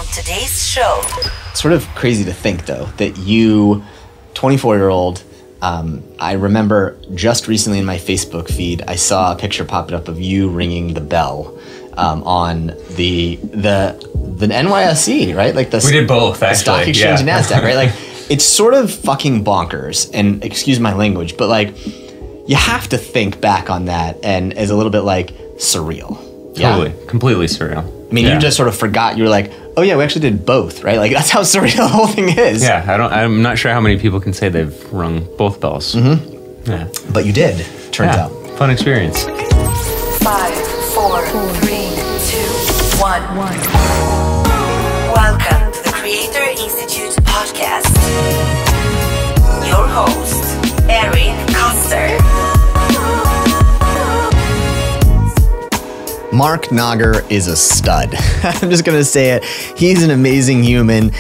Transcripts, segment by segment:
on today's show. Sort of crazy to think, though, that you, 24-year-old, I remember just recently in my Facebook feed, I saw a picture popped up of you ringing the bell on the NYSE, right? Like we did both, actually. The stock exchange and NASDAQ, right? Like, it's sort of fucking bonkers, and excuse my language, but like, you have to think back on that and as a little bit like surreal. Totally, completely surreal. I mean, you just sort of forgot. You were like, oh yeah, we actually did both, right? Like, that's how surreal the whole thing is. Yeah, I'm not sure how many people can say they've rung both bells. Mm-hmm. Yeah, but you did. Turns out, fun experience. 5, 4, 3, 2, 1. Welcome to the Creator Institute podcast. Your host, Koester. Marc Nager is a stud. I'm just going to say it. He's an amazing human.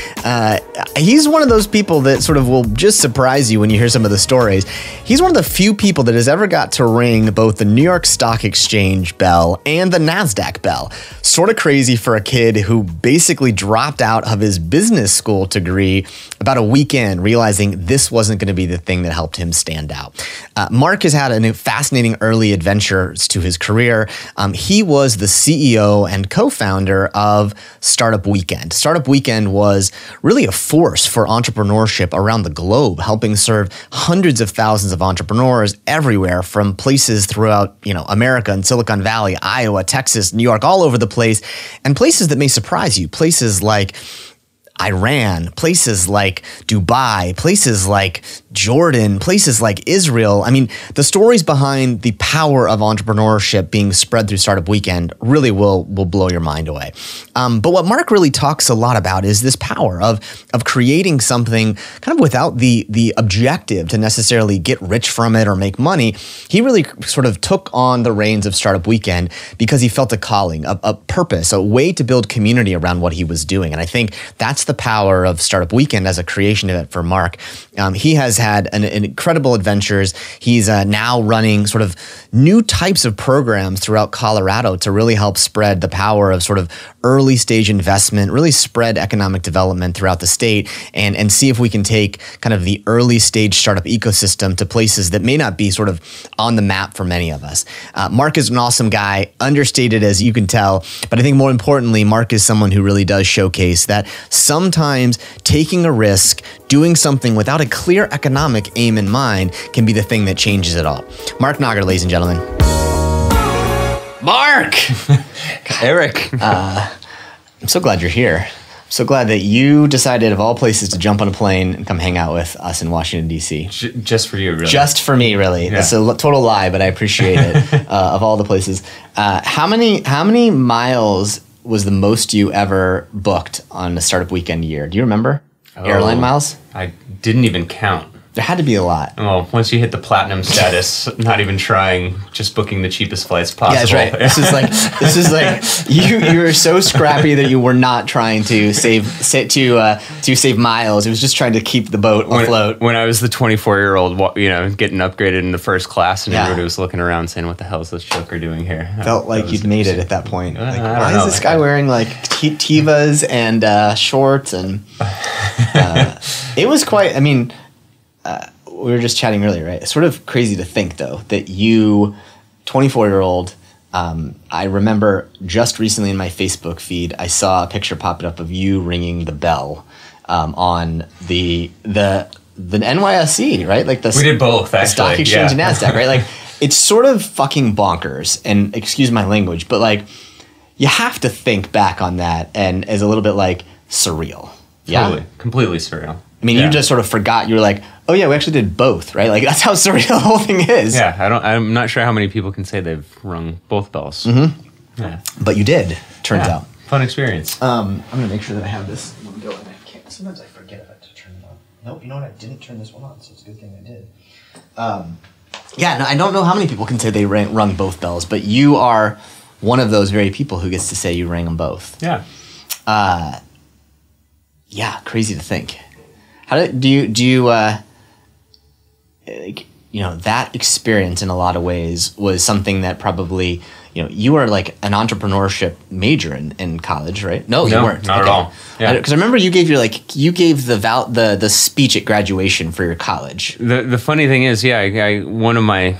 He's one of those people that sort of will just surprise you when you hear some of the stories. He's one of the few people that has ever got to ring both the New York Stock Exchange bell and the NASDAQ bell. Sort of crazy for a kid who basically dropped out of his business school degree about a weekend, realizing this wasn't going to be the thing that helped him stand out. Marc has had a fascinating early adventures to his career. He was the CEO and co-founder of Startup Weekend. Startup Weekend was really a force for entrepreneurship around the globe, helping serve hundreds of thousands of entrepreneurs everywhere from places throughout, America and Silicon Valley, Iowa, Texas, New York, all over the place, and places that may surprise you, places like Iran, places like Dubai, places like Jordan, places like Israel. I mean, the stories behind the power of entrepreneurship being spread through Startup Weekend really will blow your mind away. But what Marc really talks a lot about is this power of creating something kind of without the objective to necessarily get rich from it or make money. He really sort of took on the reins of Startup Weekend because he felt a calling, a purpose, a way to build community around what he was doing. And I think that's the power of Startup Weekend as a creation event for Marc. He has had an incredible adventures. He's now running sort of new types of programs throughout Colorado to really help spread the power of sort of early stage investment, really spread economic development throughout the state and see if we can take kind of the early stage startup ecosystem to places that may not be sort of on the map for many of us. Marc is an awesome guy, understated as you can tell, but I think more importantly, Marc is someone who really does showcase that sometimes taking a risk, doing something without a clear economic aim in mind can be the thing that changes it all. Marc Nager, ladies and gentlemen. Marc! Eric. I'm so glad you're here. I'm so glad that you decided of all places to jump on a plane and come hang out with us in Washington, D.C. Just for you, really. Just for me, really. Yeah. It's a total lie, but I appreciate it. Of all the places. How many miles was the most you ever booked on a Startup Weekend year? Do you remember? Airline miles? I didn't even count. There had to be a lot. Well, once you hit the platinum status, not even trying, just booking the cheapest flights possible. Yeah, that's right. This is like you were so scrappy that you were not trying to save miles. It was just trying to keep the boat afloat. When I was the 24-year-old, getting upgraded in the first class, and everybody was looking around saying, "What the hell is this joker doing here?" Felt like you'd made it at that point. Like, why is this guy wearing like Tevas and shorts? And it was quite. I mean. We were just chatting earlier, right? It's sort of crazy to think, though, that you, 24-year-old, I remember just recently in my Facebook feed, I saw a picture popped up of you ringing the bell on the NYSE, right? Like we did both, actually. The stock exchange and NASDAQ, right? Like, it's sort of fucking bonkers, and excuse my language, but like, you have to think back on that and as a little bit like surreal. Totally, completely surreal. I mean, you just sort of forgot. You were like, oh yeah, we actually did both, right? Like, that's how surreal the whole thing is. Yeah, I'm not sure how many people can say they've rung both bells. Mm-hmm. Yeah, but you did. Turns out. Fun experience. I'm gonna make sure that I have this one going. I can't. Sometimes I forget about to turn it on. Nope. You know what? I didn't turn this one on, so it's a good thing I did. Yeah. No, I don't know how many people can say they rung both bells, but you are one of those very people who gets to say you rang them both. Yeah. Yeah. Crazy to think. How do you that experience in a lot of ways was something that probably you were like an entrepreneurship major in college, right? No, you weren't. Not at all. Yeah. Because I remember you gave the speech at graduation for your college. The funny thing is, one of my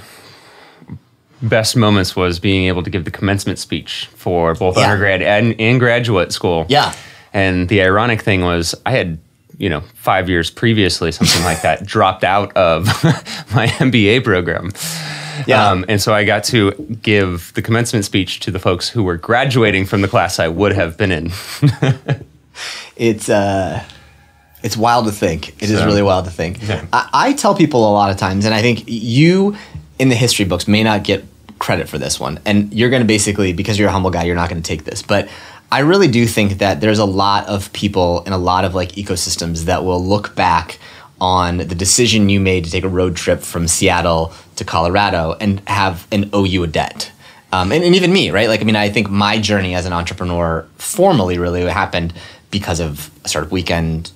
best moments was being able to give the commencement speech for both undergrad and graduate school. Yeah. And the ironic thing was I had, 5 years previously, something like that, dropped out of my MBA program. Yeah. And so I got to give the commencement speech to the folks who were graduating from the class I would have been in. It's wild to think. It is really wild to think. Yeah. I tell people a lot of times, and I think you in the history books may not get credit for this one. And you're going to basically, because you're a humble guy, you're not going to take this. But I really do think that there's a lot of people in a lot of like ecosystems that will look back on the decision you made to take a road trip from Seattle to Colorado and owe you a debt. And even me, right? Like, I mean, I think my journey as an entrepreneur formally really happened because of a startup weekend,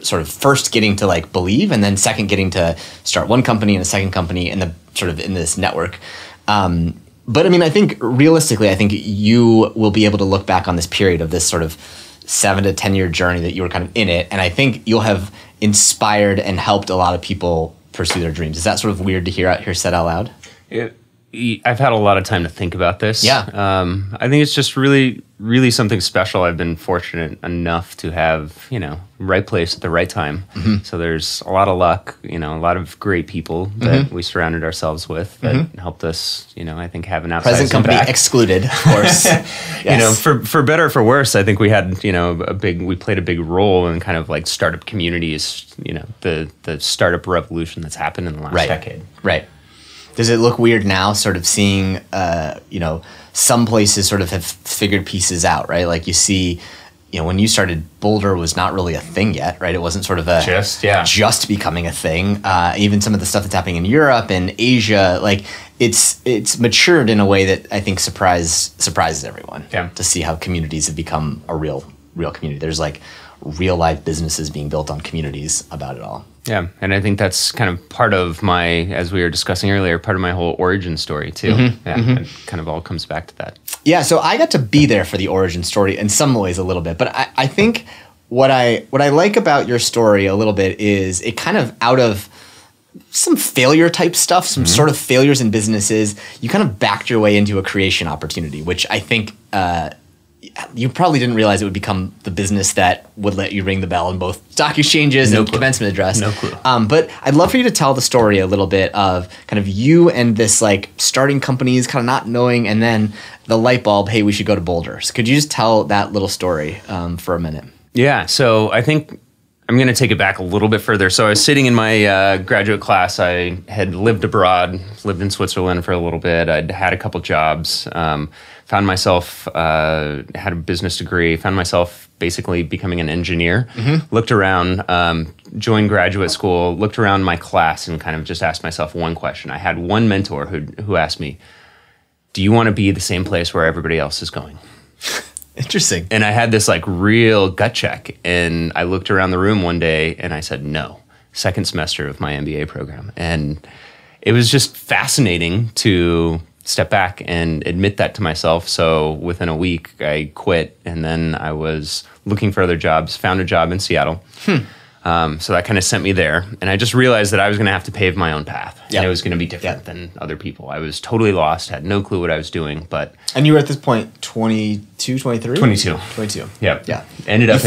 sort of first getting to like believe, and then second getting to start one company and a second company and the sort of in this network. But I mean, I think realistically, I think you will be able to look back on this period of this sort of 7 to 10 year journey that you were kind of in it. And I think you'll have inspired and helped a lot of people pursue their dreams. Is that sort of weird to hear said out loud? I've had a lot of time to think about this. Yeah. I think it's just really, really something special. I've been fortunate enough to have, right place at the right time. Mm-hmm. So there's a lot of luck, a lot of great people that we surrounded ourselves with that helped us, I think have an outsized present company impact. Excluded, of course. Yes. For better or for worse, I think we had, we played a big role in kind of like startup communities, the startup revolution that's happened in the last decade. Right. Does it look weird now, sort of seeing, some places sort of have figured pieces out, right? Like you see, when you started, Boulder was not really a thing yet, right? It wasn't sort of just becoming a thing. Even some of the stuff that's happening in Europe and Asia, like it's matured in a way that I think surprises everyone. Yeah. To see how communities have become a real community. There's like real life businesses being built on communities about it all. Yeah, and I think that's kind of part of my, as we were discussing earlier, part of my whole origin story too. Mm-hmm. Yeah, it kind of all comes back to that. Yeah, so I got to be there for the origin story in some ways a little bit, but I think what I like about your story a little bit is it kind of out of some failure type stuff, some sort of failures in businesses, you kind of backed your way into a creation opportunity, which I think you probably didn't realize it would become the business that would let you ring the bell in both stock exchanges and commencement address. No clue. But I'd love for you to tell the story a little bit of kind of you and this like starting companies, kind of not knowing, and then the light bulb, hey, we should go to Boulder. So could you just tell that little story for a minute? Yeah. So I think I'm going to take it back a little bit further. So I was sitting in my graduate class. I had lived abroad, lived in Switzerland for a little bit. I'd had a couple jobs. Found myself, had a business degree, found myself basically becoming an engineer. Looked around, joined graduate school, looked around my class and kind of just asked myself one question. I had one mentor who asked me, do you want to be the same place where everybody else is going? Interesting. And I had this like real gut check. And I looked around the room one day and I said, no, second semester of my MBA program. And it was just fascinating to step back and admit that to myself. So within a week, I quit, and then I was looking for other jobs, found a job in Seattle. So that kind of sent me there. And I just realized that I was going to have to pave my own path. Yep. And it was going to be different than other people. I was totally lost, had no clue what I was doing. And you were at this point 22, 23? 22. 22. Yep. Yeah. Ended up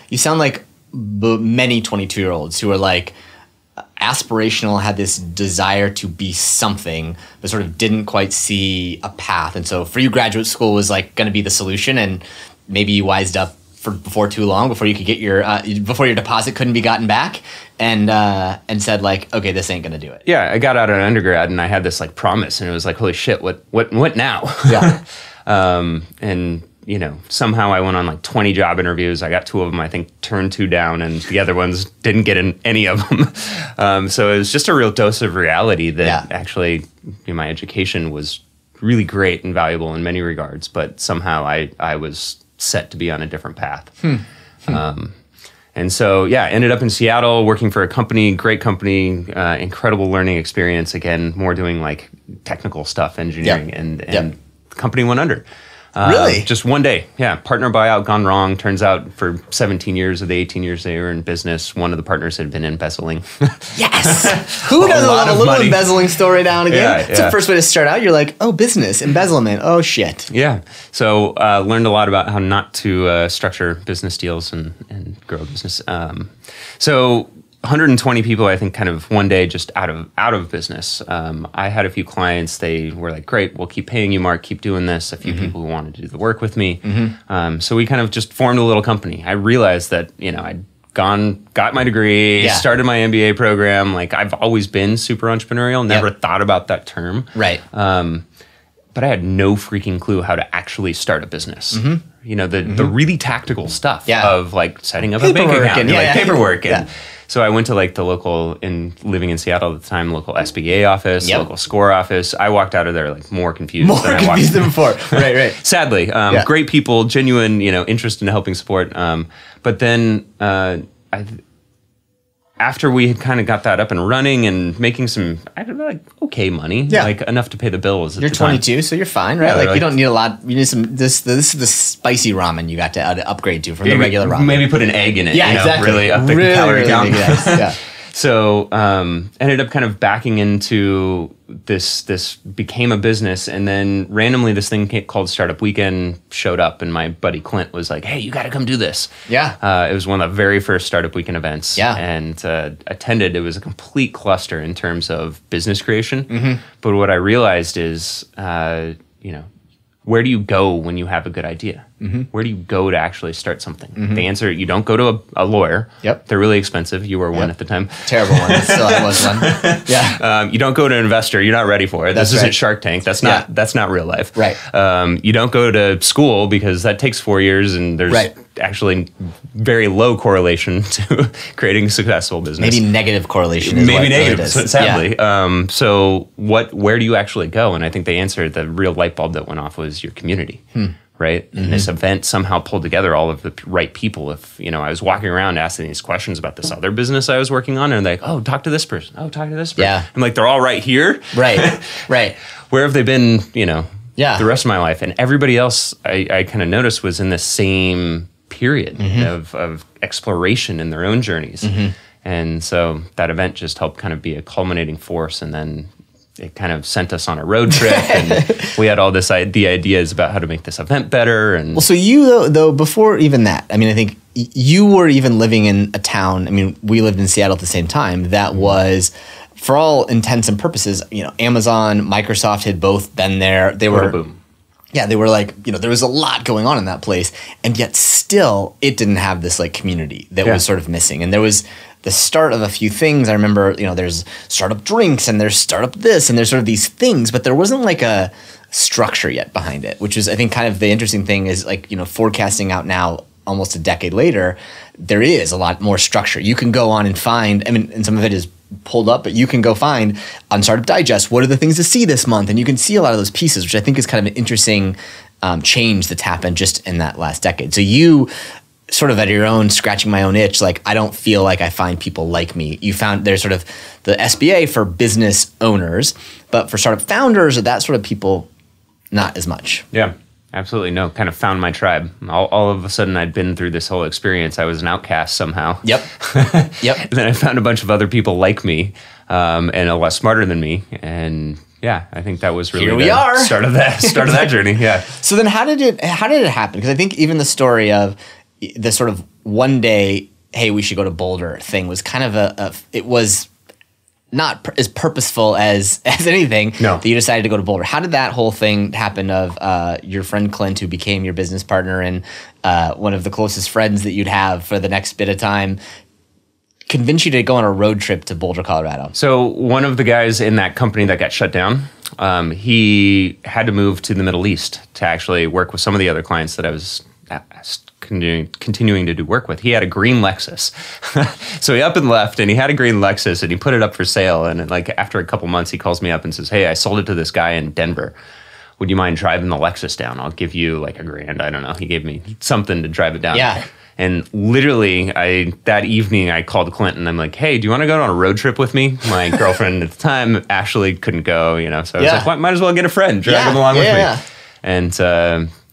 you sound like many 22-year-olds who are like, aspirational, had this desire to be something, but sort of didn't quite see a path. And so for you, graduate school was like going to be the solution, and maybe you wised up before too long, before you could get before your deposit couldn't be gotten back, and said like, okay, this ain't going to do it. Yeah, I got out of undergrad and I had this like promise, and it was like, holy shit, what now? Yeah. And somehow I went on like 20 job interviews. I got 2 of them, I think, turned 2 down, and the other ones didn't get in any of them. So it was just a real dose of reality that actually my education was really great and valuable in many regards, but somehow I was set to be on a different path. And so, ended up in Seattle working for a company, great company, incredible learning experience. Again, more doing like technical stuff, engineering, and company went under. Really? Just one day. Yeah. Partner buyout gone wrong. Turns out for 17 years of the 18 years they were in business, one of the partners had been embezzling. Yes. Who doesn't love a little money. Embezzling story now and again? Yeah, It's the first way to start out. You're like, oh, business, embezzlement. Oh, shit. Yeah. So learned a lot about how not to structure business deals and grow a business. So 120 people, I think, kind of one day just out of business. I had a few clients. They were like, great, we'll keep paying you, Mark, keep doing this. A few people who wanted to do the work with me. So we kind of just formed a little company. I realized that, I'd got my degree, started my MBA program. Like, I've always been super entrepreneurial, never thought about that term. Right. But I had no freaking clue how to actually start a business. The really tactical stuff of like setting up a bank account and paperwork. And so I went to like the local, living in Seattle at the time, local SBA office, local SCORE office. I walked out of there like more confused than I walked than before. Right. Sadly, great people, genuine, interest in helping support. But then after we had kind of got that up and running and making some, I don't know, like okay money, like enough to pay the bills. You're 22, so you're fine, right? Like you don't need a lot. You need some. This is the spicy ramen you got to upgrade to from the regular ramen. Maybe put an egg in it. Yeah, exactly. Really up the calorie count. Yeah. So ended up kind of backing into this became a business, and then randomly this thing called Startup Weekend showed up, and my buddy Clint was like, hey, you got to come do this. It was one of the very first Startup Weekend events. And attended. It was a complete cluster in terms of business creation. But what I realized is, where do you go when you have a good idea? Where do you go to actually start something? The answer, you don't go to a lawyer. They're really expensive. You were one at the time. Terrible one. Still, I was one. You don't go to an investor. You're not ready for it. This isn't Shark Tank. That's not real life. Right. You don't go to school because that takes 4 years, and there's actually very low correlation to creating a successful business. Maybe negative correlation. Maybe negative, sadly. So where do you actually go? And I think the answer, the real light bulb that went off was your community. Right. And this event somehow pulled together all of the right people. If, I was walking around asking these questions about this other business I was working on, and they're like, oh, talk to this person. Oh, talk to this person. I'm like, they're all right here. Right. Where have they been, the rest of my life? And everybody else I kind of noticed was in the same period of exploration in their own journeys. And so that event just helped kind of be a culminating force. And then it kind of sent us on a road trip, and we had all the ideas about how to make this event better. And well, so you though before even that, I mean, I think you were even living in a town. I mean, we lived in Seattle at the same time. That was, for all intents and purposes, Amazon, Microsoft had both been there. They were boom. Yeah, they were like, there was a lot going on in that place, and yet still it didn't have this like community that was sort of missing. And there was the start of a few things. I remember, there's startup drinks and there's startup this and there's sort of these things, but there wasn't like a structure yet behind it, which is, I think, kind of the interesting thing is like, forecasting out now almost a decade later, there is a lot more structure. You can go on and find, and some of it is pulled up, but you can go find on Startup Digest, what are the things to see this month? And you can see a lot of those pieces, which I think is kind of an interesting change that's happened just in that last decade. So you sort of at your own, scratching my own itch, like I don't feel like I find people like me. You found there's sort of the SBA for business owners, but for startup founders or that sort of people, not as much. Yeah, absolutely. No, kind of found my tribe. All of a sudden I'd been through this whole experience. I was an outcast somehow. Yep. And then I found a bunch of other people like me and a lot smarter than me. And yeah, I think that was really the start of that journey. Yeah. So then how did it happen? Because I think even the story of the sort of one day, hey, we should go to Boulder thing was kind of it was not as purposeful as anything that you decided to go to Boulder. How did that whole thing happen of your friend Clint, who became your business partner and one of the closest friends that you'd have for the next bit of time, convince you to go on a road trip to Boulder, Colorado? So one of the guys in that company that got shut down, he had to move to the Middle East to actually work with some of the other clients that I was continuing to do work with. He had a green Lexus. So he up and left, and he had a green Lexus, and he put it up for sale. And like after a couple months, he calls me up and says, hey, I sold it to this guy in Denver. Would you mind driving the Lexus down? I'll give you like $1,000. I don't know. He gave me something to drive it down. Yeah. And literally, that evening, I called Clint, and I'm like, hey, do you want to go on a road trip with me? My girlfriend at the time, Ashley, couldn't go, so I was like, might as well get a friend, drag him along with me. And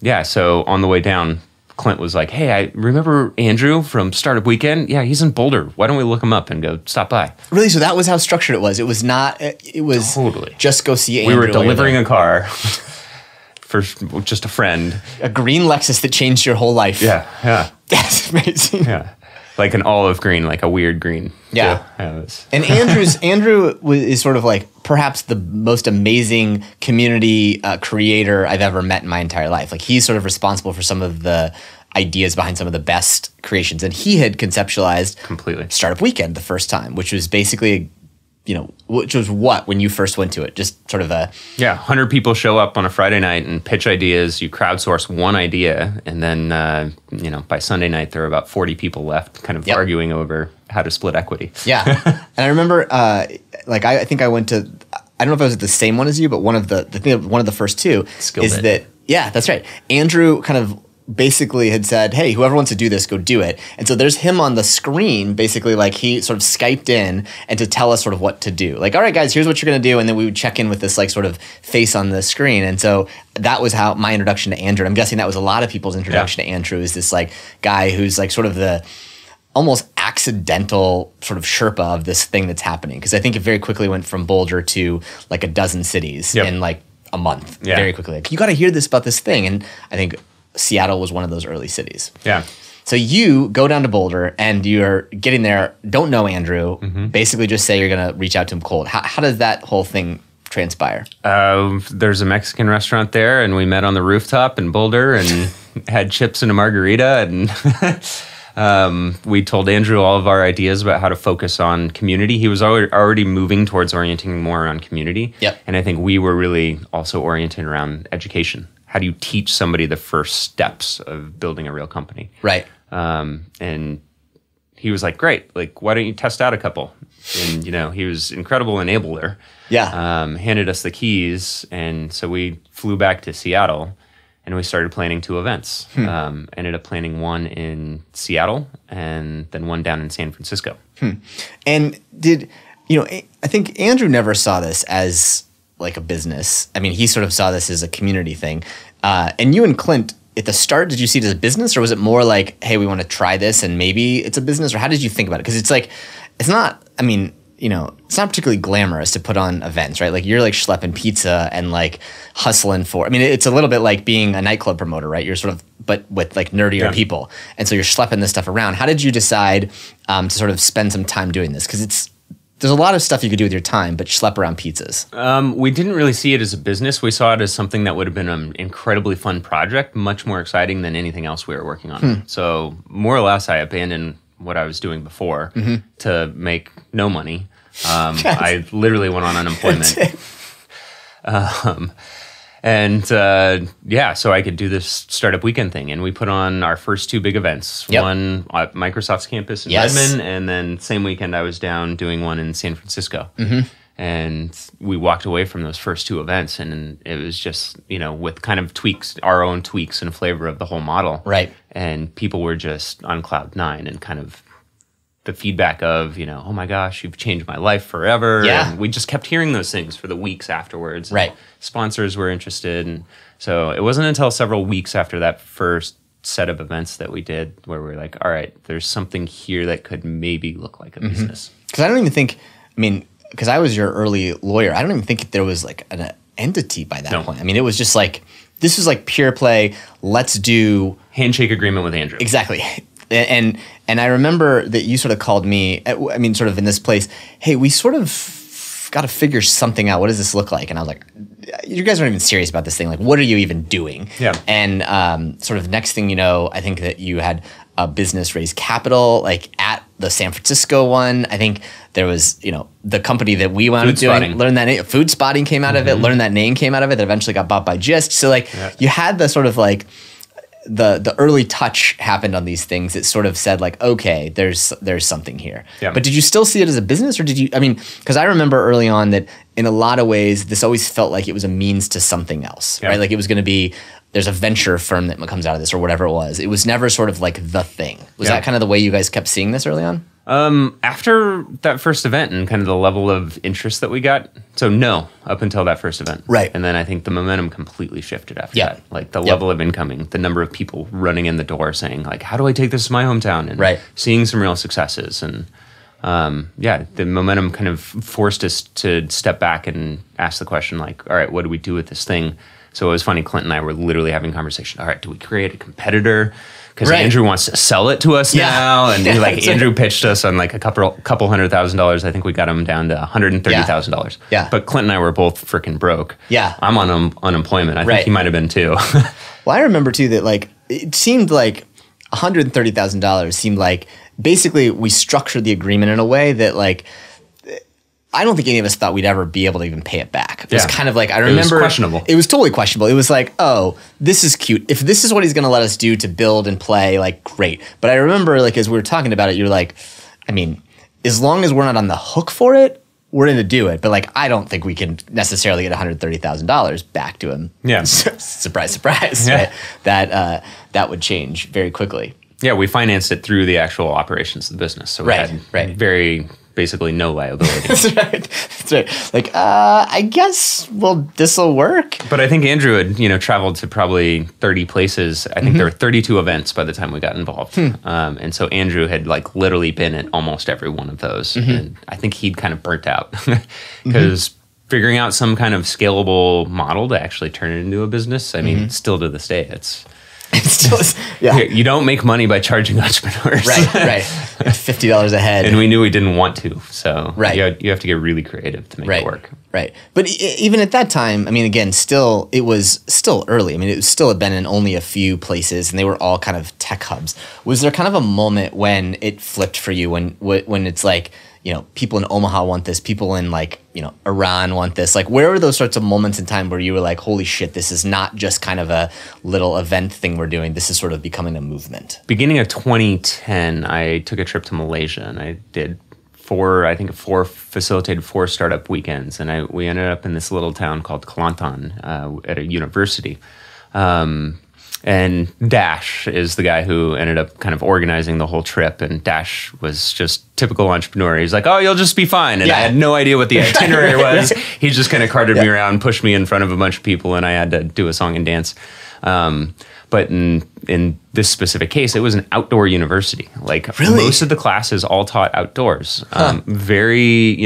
yeah, so on the way down, Clint was like, hey, I remember Andrew from Startup Weekend. Yeah, he's in Boulder. Why don't we look him up and go stop by? Really? So that was how structured it was. It was not, it was Totally. Just go see Andrew. We were delivering a car for just a friend. A green Lexus that changed your whole life. Yeah, yeah. That's amazing. Yeah. Like an olive green, like a weird green. Yeah. Too. Yeah, it was. And Andrew is sort of like perhaps the most amazing community creator I've ever met in my entire life. Like he's sort of responsible for some of the ideas behind some of the best creations. And he had conceptualized Completely. Startup Weekend the first time, which was basically, which was what when you first went to it? Just sort of a... Yeah, 100 people show up on a Friday night and pitch ideas. You crowdsource one idea. And then, by Sunday night, there are about 40 people left kind of arguing over how to split equity. Yeah. And I remember, I think I went to... I don't know if I was at the same one as you, but one of the first two is that... Yeah, that's right. Andrew kind of basically had said, hey, whoever wants to do this, go do it. And so there's him on the screen, basically like he sort of Skyped in and to tell us sort of what to do. Like, all right, guys, here's what you're going to do. And then we would check in with this like sort of face on the screen. And so that was how my introduction to Andrew. And I'm guessing that was a lot of people's introduction to Andrew, is this like guy who's like sort of the almost accidental sort of Sherpa of this thing that's happening. Because I think it very quickly went from Boulder to like a dozen cities in like a month, very quickly. Like, you got to hear this about this thing. And I think Seattle was one of those early cities. Yeah. So you go down to Boulder and you're getting there, don't know Andrew, basically just say you're going to reach out to him cold. How does that whole thing transpire? There's a Mexican restaurant there, and we met on the rooftop in Boulder and had chips and a margarita. And we told Andrew all of our ideas about how to focus on community. He was already moving towards orienting more on community. Yep. And I think we were really also oriented around education. How do you teach somebody the first steps of building a real company? Right. And he was like, great, like, why don't you test out a couple? And, he was incredible enabler. Yeah. Handed us the keys. And so we flew back to Seattle and we started planning 2 events. Ended up planning one in Seattle and then one down in San Francisco. And I think Andrew never saw this as like a business. I mean, he sort of saw this as a community thing. And you and Clint, at the start, did you see it as a business, or was it more like, hey, we want to try this and maybe it's a business? Or how did you think about it? Because it's like, it's not, it's not particularly glamorous to put on events, right? Like, you're like schlepping pizza and like hustling for, it's a little bit like being a nightclub promoter, right? You're sort of, but with like nerdier people. And so you're schlepping this stuff around. How did you decide to sort of spend some time doing this? Because there's a lot of stuff you could do with your time, but schlep around pizzas. We didn't really see it as a business. We saw it as something that would have been an incredibly fun project, much more exciting than anything else we were working on. So more or less, I abandoned what I was doing before to make no money. I literally went on unemployment. So I could do this Startup Weekend thing. And we put on our first 2 big events. One at Microsoft's campus in Redmond, and then same weekend I was down doing one in San Francisco. And we walked away from those first 2 events, and it was just, with kind of tweaks, our own tweaks and flavor of the whole model. Right. And people were just on cloud 9 and kind of the feedback of, oh my gosh, you've changed my life forever. Yeah. And we just kept hearing those things for the weeks afterwards. Right. Sponsors were interested. And so it wasn't until several weeks after that first set of events that we did where we were like, all right, there's something here that could maybe look like a business. Because I don't even think, because I was your early lawyer, I don't even think there was like an entity by that point. It was just like, this was like pure play. Let's do handshake agreement with Andrew. Exactly. And I remember that you sort of called me, sort of in this place, hey, we sort of got to figure something out. What does this look like? And I was like, you guys aren't even serious about this thing. Like, what are you even doing? Yeah. And sort of next thing you know, I think that you had a business raise capital, like at the San Francisco one. I think there was, the company that we wound up doing, learned that name, Food Spotting came out of it, learned that name came out of it, that eventually got bought by Gist. So like you had the sort of like, the early touch happened on these things. It sort of said like, okay, there's something here. Yeah. But did you still see it as a business, or did you? Because I remember early on that in a lot of ways, this always felt like it was a means to something else, right? Like it was going to be, there's a venture firm that comes out of this or whatever it was. It was never sort of like the thing. Was that kind of the way you guys kept seeing this early on? After that first event and kind of the level of interest that we got, so no, up until that first event. Right. And then I think the momentum completely shifted after Yeah. that. Like the level of incoming, the number of people running in the door saying like, how do I take this to my hometown? And Right. seeing some real successes. And the momentum kind of forced us to step back and ask the question like, all right, what do we do with this thing? So it was funny, Clint and I were literally having a conversation. All right, do we create a competitor? Because Right. Andrew wants to sell it to us now, and Andrew pitched us on like a couple $100,000. I think we got him down to $130,000. Yeah. But Clint and I were both freaking broke. Yeah. I'm on unemployment. I Right. think he might have been too. Well, I remember too that like it seemed like $130,000 seemed like basically we structured the agreement in a way that like I don't think any of us thought we'd ever be able to even pay it back. It was Yeah. kind of like I was remember questionable. It was totally questionable. It was like, oh, this is cute. If this is what he's going to let us do to build and play, like great. But I remember like as we were talking about it, you're like, I mean, as long as we're not on the hook for it, we're going to do it. But like, I don't think we can necessarily get $130,000 back to him. Yeah. Surprise, surprise. Yeah. Right? That would change very quickly. Yeah, we financed it through the actual operations of the business. So we had very basically no liability. That's right. That's right. Like, I guess, well, this will work. But I think Andrew had, traveled to probably 30 places. I think there were 32 events by the time we got involved. And so Andrew had like literally been at almost every one of those. And I think he'd kind of burnt out because figuring out some kind of scalable model to actually turn it into a business, I mean, still to this day, it's still, yeah. You don't make money by charging entrepreneurs. Right. $50 a head. And we knew we didn't want to. So Right. you have to get really creative to make it work. Right. But even at that time, I mean, again, it was still early. I mean, it still had been in only a few places and they were all kind of tech hubs. Was there kind of a moment when it flipped for you when it's like, people in Omaha want this, people in like, Iran want this? Like, where were those sorts of moments in time where you were like, holy shit, this is not just kind of a little event thing we're doing. This is sort of becoming a movement. Beginning of 2010, I took a trip to Malaysia and I did facilitated four startup weekends. And we ended up in this little town called Kelantan at a university. And Dash is the guy who ended up kind of organizing the whole trip. And Dash was just typical entrepreneur. He's like, oh, you'll just be fine. And I had no idea what the itinerary was. He just kind of carted me around, pushed me in front of a bunch of people, and I had to do a song and dance. But in this specific case, it was an outdoor university. Like most of the classes all taught outdoors. Very,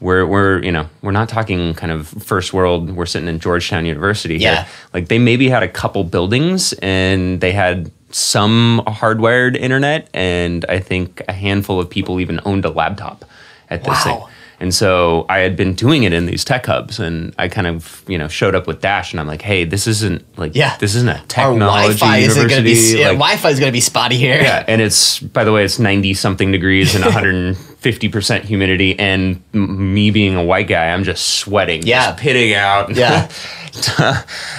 we're not talking kind of first world. We're sitting in Georgetown University here. Like they maybe had a couple buildings and they had some hardwired internet, and I think a handful of people even owned a laptop at this thing. And so I had been doing it in these tech hubs, and I kind of, showed up with Dash, and I'm like, hey, this isn't a technology university. Wi-Fi is going to be spotty here. Yeah, and by the way, it's 90-something degrees and 150% humidity, and me being a white guy, I'm just sweating, just pitting out. Yeah.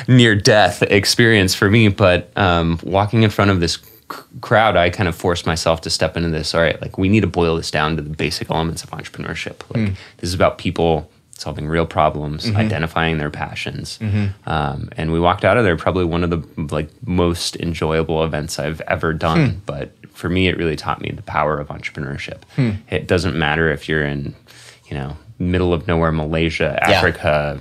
Near death experience for me, but walking in front of this crowd, I kind of forced myself to step into this. All right, like we need to boil this down to the basic elements of entrepreneurship. Like this is about people solving real problems, identifying their passions. And we walked out of there probably one of the most enjoyable events I've ever done. But for me, it really taught me the power of entrepreneurship. It doesn't matter if you're in, middle of nowhere, Malaysia, Africa,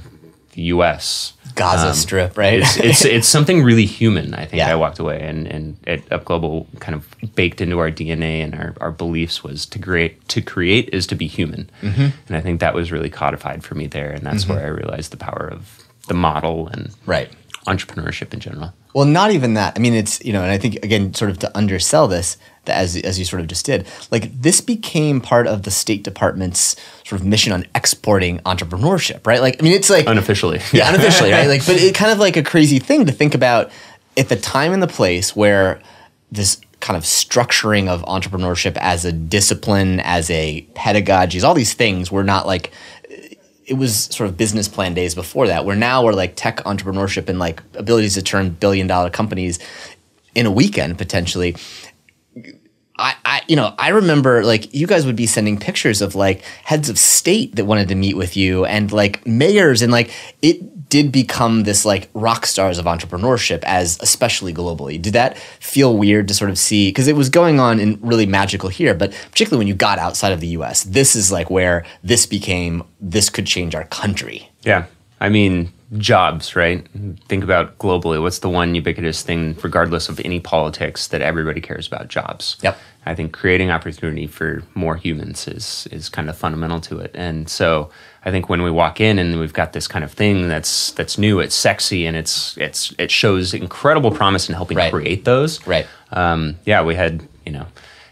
the U.S., Gaza Strip, right? it's something really human. I think I walked away, and at Up Global, kind of baked into our DNA and our beliefs was to create is to be human, and I think that was really codified for me there, and that's where I realized the power of the model and entrepreneurship in general. Well, not even that. I mean, it's, and I think, again, sort of to undersell this, as you sort of just did, like this became part of the State Department's sort of mission on exporting entrepreneurship, right? Like, I mean, it's like... Unofficially. Yeah, unofficially, right? Like, but it's kind of like a crazy thing to think about at the time and the place where this kind of structuring of entrepreneurship as a discipline, as a pedagogy, all these things were not like... It was sort of business plan days before that, where now we're like tech entrepreneurship and like abilities to turn billion-dollar companies in a weekend potentially. I remember like you guys would be sending pictures of like heads of state that wanted to meet with you and like mayors, and like it did become this like rock stars of entrepreneurship, as especially globally. Did that feel weird to sort of see? Because it was going on and really magical here, but particularly when you got outside of the US, this is like where this could change our country. Yeah. I mean, jobs, right? Think about globally. What's the one ubiquitous thing, regardless of any politics, that everybody cares about? Jobs. Yep. I think creating opportunity for more humans is kind of fundamental to it. And so I think when we walk in and we've got this kind of thing that's new, it's sexy, and it shows incredible promise in helping create those. Right. We had,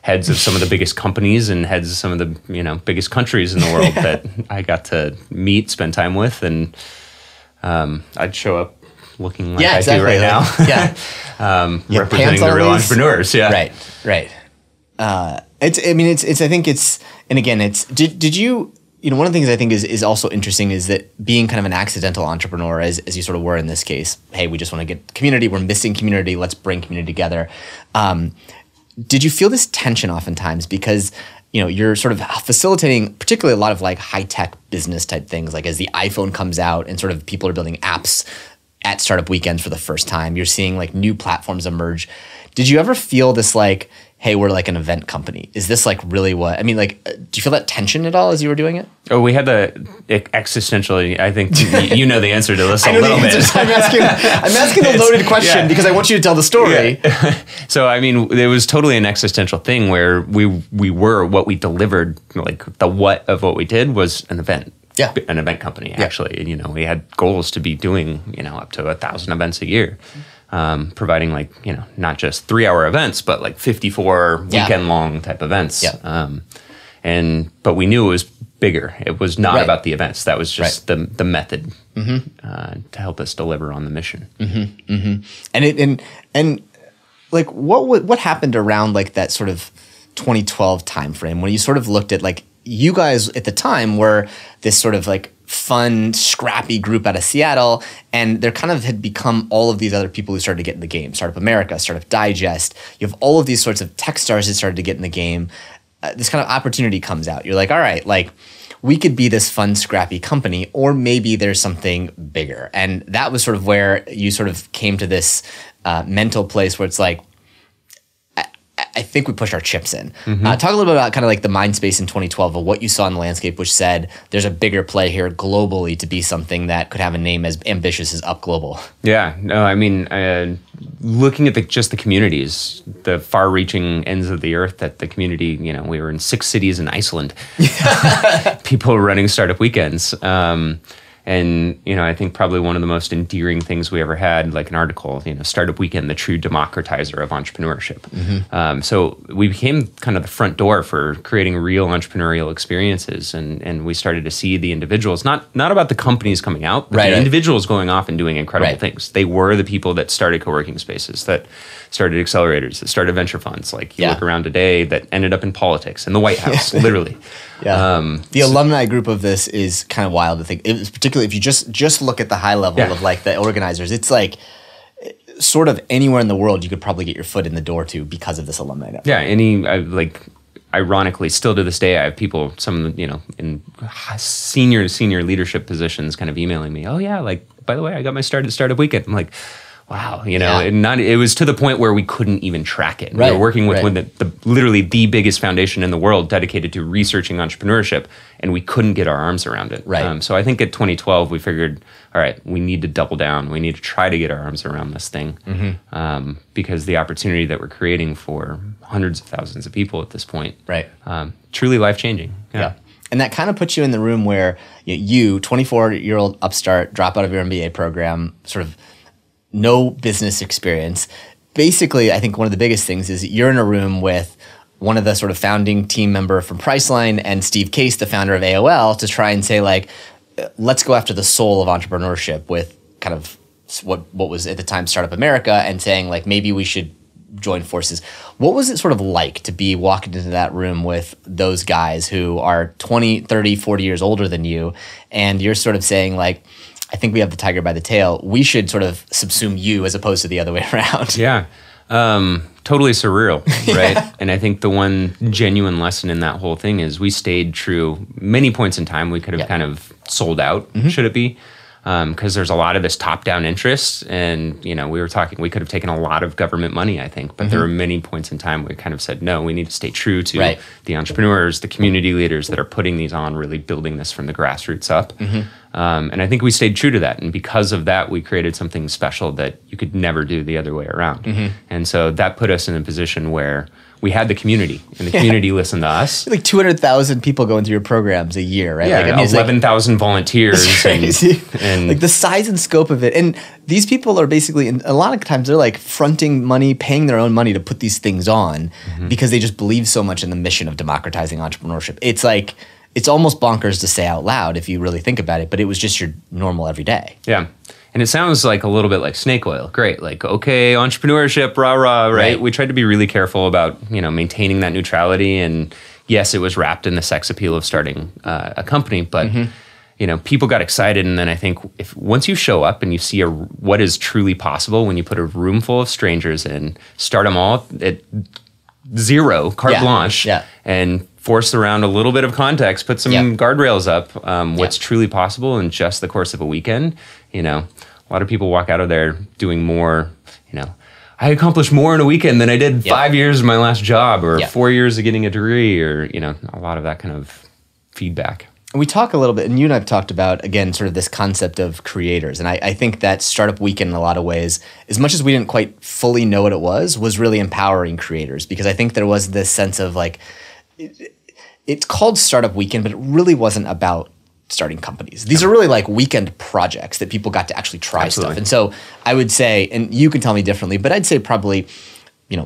heads of some of the biggest companies and heads of some of the, biggest countries in the world that I got to meet, spend time with, and I'd show up looking like I do right now. Representing the real entrepreneurs. Yeah. Right. I think it's, and again, did you, one of the things I think is also interesting is that being kind of an accidental entrepreneur, as you sort of were in this case, hey, we just want to get community, we're missing community, let's bring community together. Did you feel this tension oftentimes because, you're sort of facilitating particularly a lot of like high-tech business type things, like as the iPhone comes out and sort of people are building apps at startup weekends for the first time, you're seeing like new platforms emerge. Did you ever feel this like, hey, we're like an event company? Is this like really what, do you feel that tension at all as you were doing it? Oh, we had the existentially, I think you know the answer to this a little bit. I'm asking the loaded question because I want you to tell the story. Yeah. So, it was totally an existential thing where we were, what we delivered, like the what of what we did was an event. Yeah. An event company, actually. Yeah. We had goals to be doing, up to 1,000 events a year. Providing not just 3-hour events, but like 54 weekend long type events. Yeah. But we knew it was bigger. It was not about the events. That was just the method to help us deliver on the mission. Mm-hmm. Mm-hmm. And like what happened around like that sort of 2012 timeframe when you sort of looked at like you guys at the time were this sort of like fun, scrappy group out of Seattle, and there kind of had become all of these other people who started to get in the game. Startup America, Startup Digest. You have all of these sorts of tech stars that started to get in the game. This kind of opportunity comes out. You're like, all right, like we could be this fun, scrappy company, or maybe there's something bigger. And that was sort of where you sort of came to this mental place where it's like, I think we pushed our chips in. Mm-hmm. Talk a little bit about kind of like the mind space in 2012 of what you saw in the landscape, which said there's a bigger play here globally to be something that could have a name as ambitious as Up Global. Yeah, no, looking at just the communities, the far-reaching ends of the earth that the community, we were in 6 cities in Iceland. People were running startup weekends. And, I think probably one of the most endearing things we ever had, like an article, Startup Weekend, the true democratizer of entrepreneurship. Mm-hmm. So we became kind of the front door for creating real entrepreneurial experiences. And we started to see the individuals, not about the companies coming out, but the individuals going off and doing incredible things. They were the people that started co-working spaces, that started accelerators, that started venture funds. Like you look around today that ended up in politics, in the White House, literally. Yeah. The alumni group of this is kind of wild to think. It was particularly if you just look at the high level of like the organizers, it's like sort of anywhere in the world you could probably get your foot in the door to because of this alumni network. Yeah. Ironically, still to this day, I have people, in senior leadership positions kind of emailing me, oh yeah, like, by the way, I got my start at Startup Weekend. I'm like, wow, it was to the point where we couldn't even track it. We were working with literally the biggest foundation in the world dedicated to researching entrepreneurship, and we couldn't get our arms around it. So I think at 2012, we figured, all right, we need to double down. We need to try to get our arms around this thing because the opportunity that we're creating for hundreds of thousands of people at this point, truly life-changing. Yeah. And that kind of puts you in the room where you 24-year-old upstart, drop out of your MBA program, sort of no business experience. Basically, I think one of the biggest things is you're in a room with one of the sort of founding team member from Priceline and Steve Case, the founder of AOL, to try and say like, let's go after the soul of entrepreneurship with kind of what was at the time Startup America, and saying like, maybe we should join forces. What was it sort of like to be walking into that room with those guys who are 20, 30, 40 years older than you, and you're sort of saying like, I think we have the tiger by the tail. We should sort of subsume you as opposed to the other way around. Yeah. Totally surreal, right? And I think the one genuine lesson in that whole thing is we stayed true. Many points in time we could have kind of sold out, should it be? Because there's a lot of this top-down interest, and we were talking. We could have taken a lot of government money, I think, but there were many points in time where we kind of said, no, we need to stay true to the entrepreneurs, the community leaders that are putting these on, really building this from the grassroots up. And I think we stayed true to that, and because of that, we created something special that you could never do the other way around. And so that put us in a position where we had the community, and the community listened to us. Like 200,000 people going through your programs a year, right? Yeah, like, 11,000 volunteers. And like the size and scope of it. And these people are basically, a lot of times they're like fronting money, paying their own money to put these things on because they just believe so much in the mission of democratizing entrepreneurship. It's like, it's almost bonkers to say out loud if you really think about it, but it was just your normal everyday. Yeah. And it sounds like a little bit like snake oil. Great. Like, okay, entrepreneurship, rah, rah, right? We tried to be really careful about, maintaining that neutrality. And yes, it was wrapped in the sex appeal of starting a company, but, people got excited. And then I think once you show up and you see what is truly possible when you put a room full of strangers and start them all at zero, carte blanche, and force around a little bit of context, put some guardrails up, what's truly possible in just the course of a weekend. A lot of people walk out of there doing more, I accomplished more in a weekend than I did 5 years of my last job, or 4 years of getting a degree, or, a lot of that kind of feedback. And we talk a little bit, and you and I have talked about, again, sort of this concept of creators. And I think that Startup Weekend, in a lot of ways, as much as we didn't quite fully know what it was really empowering creators, because I think there was this sense of like, it's called Startup Weekend, but it really wasn't about starting companies. These are really like weekend projects that people got to actually try stuff. And so I would say, and you can tell me differently, but I'd say probably,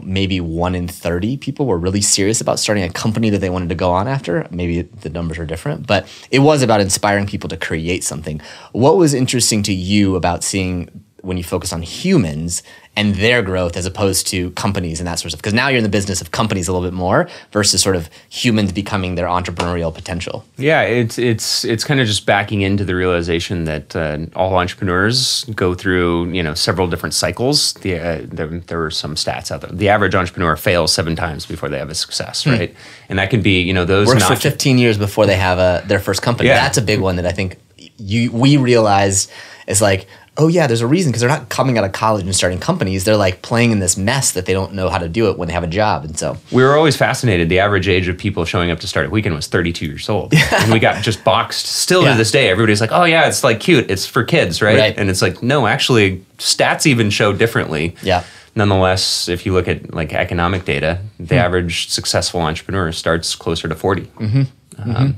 maybe 1 in 30 people were really serious about starting a company that they wanted to go on after. Maybe the numbers are different, but it was about inspiring people to create something. What was interesting to you about seeing when you focus on humans and their growth as opposed to companies and that sort of stuff? Because now you're in the business of companies a little bit more versus sort of humans becoming their entrepreneurial potential. Yeah, it's kind of just backing into the realization that all entrepreneurs go through, several different cycles. There were some stats out there. The average entrepreneur fails 7 times before they have a success, right? And that can be, those works for 15 years before they have their first company. Yeah. That's a big one that I think we realized is like, oh yeah, there's a reason, because they're not coming out of college and starting companies. They're like playing in this mess that they don't know how to do it when they have a job. And so we were always fascinated. The average age of people showing up to Startup Weekend was 32 years old. And we got just boxed still to this day. Everybody's like, oh yeah, it's like cute. It's for kids, right? And it's like, no, actually stats even show differently. Yeah. Nonetheless, if you look at like economic data, the average successful entrepreneur starts closer to 40,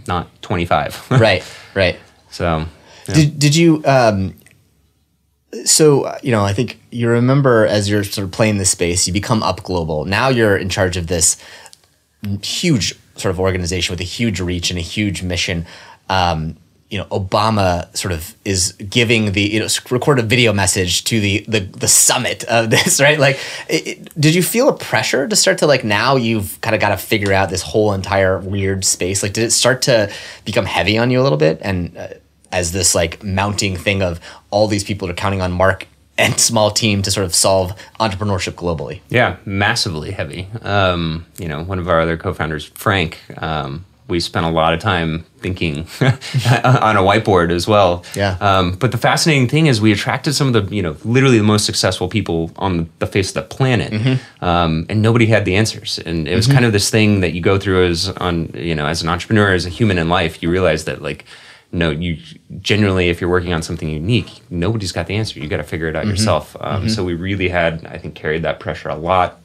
not 25. Right. So yeah. Did you... So, I think you remember as you're sort of playing this space, you become Up Global. Now you're in charge of this huge sort of organization with a huge reach and a huge mission. Obama sort of is giving the, recorded video message to the summit of this, right? Like, did you feel a pressure to start to like, now you've kind of got to figure out this whole entire weird space? Like, did it start to become heavy on you a little bit? And as this like mounting thing of all these people are counting on Marc and small team to sort of solve entrepreneurship globally? Yeah, massively heavy. One of our other co-founders, Frank, we spent a lot of time thinking on a whiteboard as well. Yeah. But the fascinating thing is we attracted some of the, literally the most successful people on the face of the planet. And nobody had the answers. And it was kind of this thing that you go through as an entrepreneur, as a human in life. You realize that like, no, you generally, if you're working on something unique, nobody's got the answer. You got to figure it out yourself. So we really had, I think, carried that pressure a lot,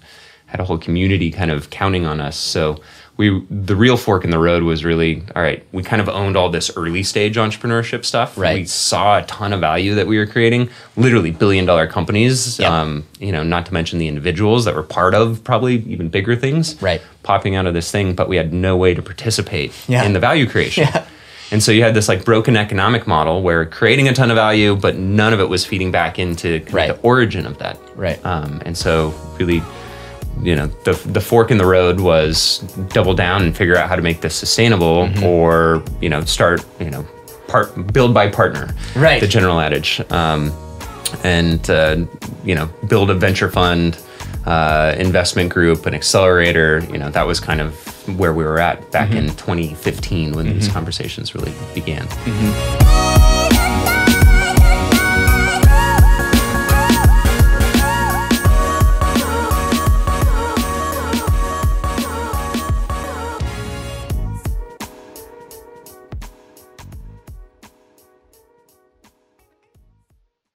had a whole community kind of counting on us. So the real fork in the road was really, all right, we kind of owned all this early stage entrepreneurship stuff. Right. We saw a ton of value that we were creating, literally $billion companies, not to mention the individuals that were part of probably even bigger things popping out of this thing, but we had no way to participate in the value creation. And so you had this like broken economic model where creating a ton of value, but none of it was feeding back into the origin of that. And so really, the fork in the road was double down and figure out how to make this sustainable, or, start, build by partner, the general adage, and build a venture fund, investment group, an accelerator. That was kind of where we were at back in 2015 when these conversations really began.